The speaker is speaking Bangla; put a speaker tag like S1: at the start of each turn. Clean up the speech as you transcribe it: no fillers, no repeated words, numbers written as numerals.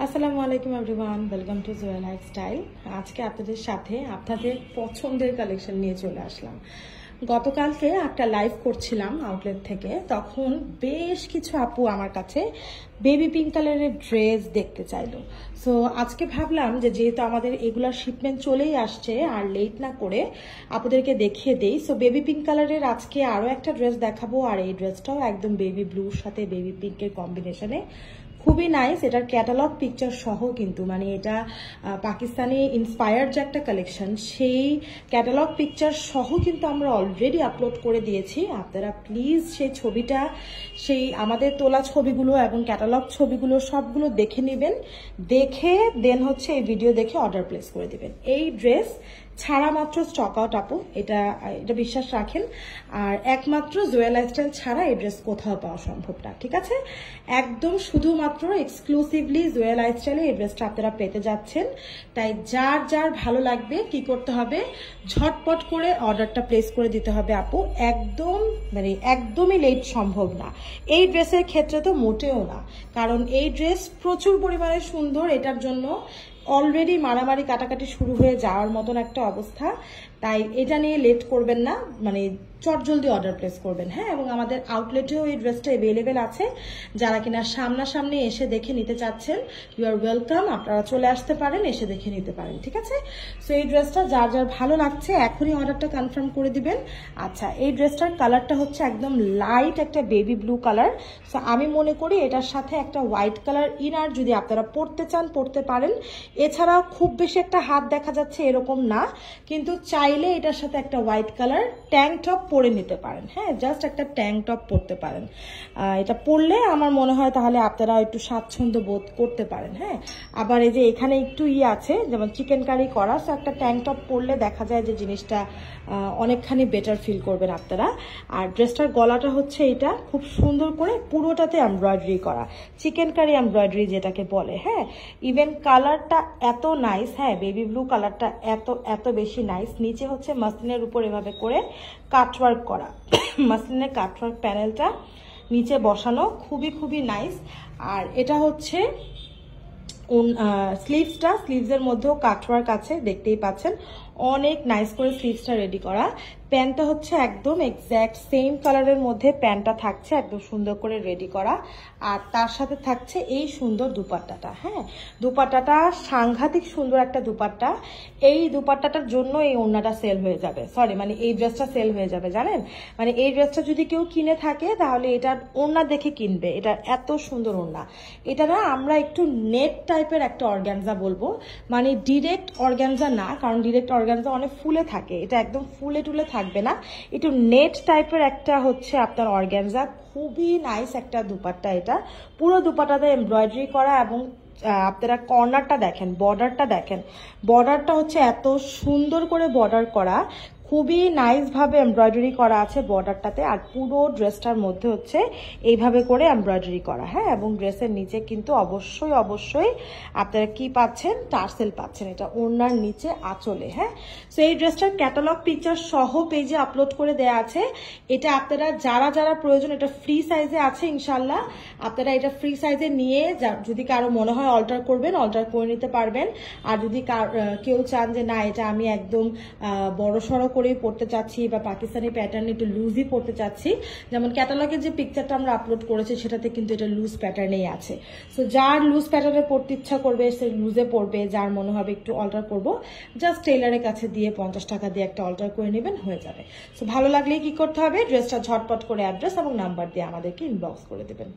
S1: আসসালামু আলাইকুম everyone, welcome to Jewel lifestyle. আজকে আপনাদের সাথে আপনাদের পছন্দের কালেকশন নিয়ে চলে আসলাম। গতকালকে একটা লাইভ করছিলাম আউটলেট থেকে, তখন বেশ কিছু আপু আমার কাছে বেবি পিঙ্ক কালারের ড্রেস দেখতে চাইলো। সো আজকে ভাবলাম যে যেহেতু আমাদের এগুলার শিপমেন্ট চলেই আসছে, আর লেট না করে আপুদেরকে দেখিয়ে দেই। সো বেবি পিঙ্ক কালারের আজকে আরও একটা ড্রেস দেখাবো, আর এই ড্রেসটাও একদম বেবি ব্লুর সাথে বেবি পিঙ্কের কম্বিনেশনে, খুবই নাইস। এটার ক্যাটালগ পিকচার সহ কিন্তু, মানে এটা পাকিস্তানি ইন্সপায়ার্ড যে একটা কালেকশন, সেই ক্যাটালগ পিকচার সহ কিন্তু আমরা অলরেডি আপলোড করে দিয়েছি। আপনারা প্লিজ সেই ছবিটা, সেই আমাদের তোলা ছবিগুলো এবং ক্যাটালগ ছবিগুলো সবগুলো দেখে নেবেন, দেখে দেন হচ্ছে এই ভিডিও দেখে অর্ডার প্লেস করে দিবেন। এই ড্রেস ছাড়া মাত্র স্টক আউট আপু, এটা বিশ্বাস রাখেন। আর একমাত্র জুয়েল লাইফস্টাইল ছাড়া এই ড্রেস কোথাও পাওয়া সম্ভব না, ঠিক আছে? একদম শুধুমাত্র এক্সক্লুসিভলি জুয়েল লাইফস্টাইলে এই ড্রেসটা আপনারা পেতে যাচ্ছেন। তাই যার যার ভালো লাগবে কি করতে হবে, ঝটপট করে অর্ডারটা প্লেস করে দিতে হবে আপু। একদমই লেট সম্ভব না এই ড্রেসের ক্ষেত্রে, তো মোটেও না, কারণ এই ড্রেস প্রচুর পরিমাণে সুন্দর। এটার জন্য অলরেডি মারামারি কাটাকাটি শুরু হয়ে যাওয়ার মতন একটা অবস্থা। তাই এটা নিয়ে লেট করবেন না, মানে চটজলদি অর্ডার প্লেস করবেন। হ্যাঁ, এবং আমাদের আউটলেটেও এই ড্রেসটা অ্যাভেলেবেল আছে। যারা কিনা সামনাসামনি এসে দেখে নিতে চাচ্ছেন, ইউ আর ওয়েলকাম, আপনারা চলে আসতে পারেন, এসে দেখে নিতে পারেন, ঠিক আছে? সো এই ড্রেসটা যার যার ভালো লাগছে এখনই অর্ডারটা কনফার্ম করে দিবেন। আচ্ছা, এই ড্রেসটার কালারটা হচ্ছে একদম লাইট একটা বেবি ব্লু কালার। সো আমি মনে করি এটার সাথে একটা হোয়াইট কালার ইনার যদি আপনারা পরতে চান পরতে পারেন। এছাড়া খুব বেশি একটা হাত দেখা যাচ্ছে এরকম না, কিন্তু চাইলে এটার সাথে একটা হোয়াইট কালার ট্যাঙ্ক টপ পরে নিতে পারেন। হ্যাঁ, জাস্ট একটা ট্যাঙ্ক টপ পরতে পারেন। এটা পরলে আমার মনে হয় তাহলে আপনারা একটু স্বাচ্ছন্দ্য বোধ করতে পারেন। হ্যাঁ, আবার এই যে এখানে একটু আছে, যেমন চিকেন কারি করা, সো একটা ট্যাঙ্ক টপ পরলে দেখা যায় যে জিনিসটা অনেকখানি বেটার ফিল করবেন আপনারা। আর ড্রেসটার গলাটা হচ্ছে এটা খুব সুন্দর করে পুরোটাতে এমব্রয়ডারি করা, চিকেন কারি এমব্রয়ডারি যেটাকে বলে। হ্যাঁ, ইভেন কালারটা এত নাইস, হ্যাঁ বেবি ব্লু কালারটা এত বেশি নাইস। নিচে হচ্ছে মাসলিনের উপর এভাবে করে কাটওয়ার্ক করা, মাসলিনের কাটওয়ার্ক প্যানেলটা নিচে বসানো, খুবই নাইস। আর এটা হচ্ছে স্লিভসের মধ্যেও কাটওয়ার্ক আছে, দেখতেই পাচ্ছেন, অনেক নাইস করে স্লিভসটা রেডি করা। প্যান্টটা হচ্ছে একদম এক্স্যাক্ট সেম কালারের মধ্যে প্যান্টটা থাকছে, একদম সুন্দর করে রেডি করা। আর তার সাথে থাকছে এই সুন্দর দুপাট্টাটা। হ্যাঁ, দুপাট্টাটা সাংঘাতিক সুন্দর একটা দুপাট্টা। এই দুপাট্টাটার জন্য এই ওড়নাটা সেল হয়ে যাবে, মানে এই ড্রেসটা সেল হয়ে যাবে, জানেন? মানে এই ড্রেসটা যদি কেউ কিনে থাকে তাহলে এটার ওড়না দেখে কিনবে, এটা এত সুন্দর ওড়না। এটা না আমরা একটু নেট টাইপের একটা অর্গানজা বলবো, মানে ডিরেক্ট অর্গানজা না, কারণ ডিরেক্ট অর্গানজা অনেক ফুলে থাকে, এটা একদম ফুলে টুলে থাকবে না, একটু নেট টাইপের একটা হচ্ছে আপনার অর্গানজা। খুবই নাইস একটা দুপাট্টা, এটা পুরো দুপাট্টাতে এমব্রয়ডারি করা। এবং আপনারা কর্নারটা দেখেন, বর্ডারটা হচ্ছে এত সুন্দর করে বর্ডার করা, খুবই নাইস ভাবে এমব্রয়ডারি করা আছে বর্ডারটাতে। আর পুরো ড্রেসটার মধ্যে হচ্ছে এইভাবে করে এমব্রয়ডারি করা। হ্যাঁ, এবং ড্রেসের নিচে কিন্তু অবশ্যই আপনারা কি পাচ্ছেন, টার্সেল পাচ্ছেন, এটা ওড়নার নিচে আঁচলে। হ্যাঁ, সো এই ড্রেসটার ক্যাটালগ পিকচার সহ পেজে আপলোড করে দেয়া আছে। এটা আপনারা যারা প্রয়োজন, এটা ফ্রি সাইজে আছে ইনশাল্লাহ। আপনারা এটা ফ্রি সাইজে নিয়ে যদি কারো মনে হয় অল্টার করবেন, অল্টার করে নিতে পারবেন। আর যদি কেউ চান যে না এটা আমি একদম বড় সড়ো করেই পড়তে চাচ্ছি, বা পাকিস্তানি প্যাটার্ন একটু লুজই পড়তে চাচ্ছি, যেমন ক্যাটালগের যে পিকচারটা আমরা আপলোড করেছি সেটাতে কিন্তু এটা লুজ প্যাটার্নেই আছে। সো যার লুজ প্যাটার্নে পড়তে ইচ্ছা করবে সে লুজে পড়বে, যার মনে হবে একটু অল্টার করব, জাস্ট টেইলারের কাছে দিয়ে 50 টাকা দিয়ে একটা অল্টার করে নেবেন, হয়ে যাবে। সো ভালো লাগলে কি করতে হবে, ড্রেসটা ঝটপট করে অ্যাড্রেস এবং নাম্বার দিয়ে আমাদেরকে ইনবক্স করে দেবেন।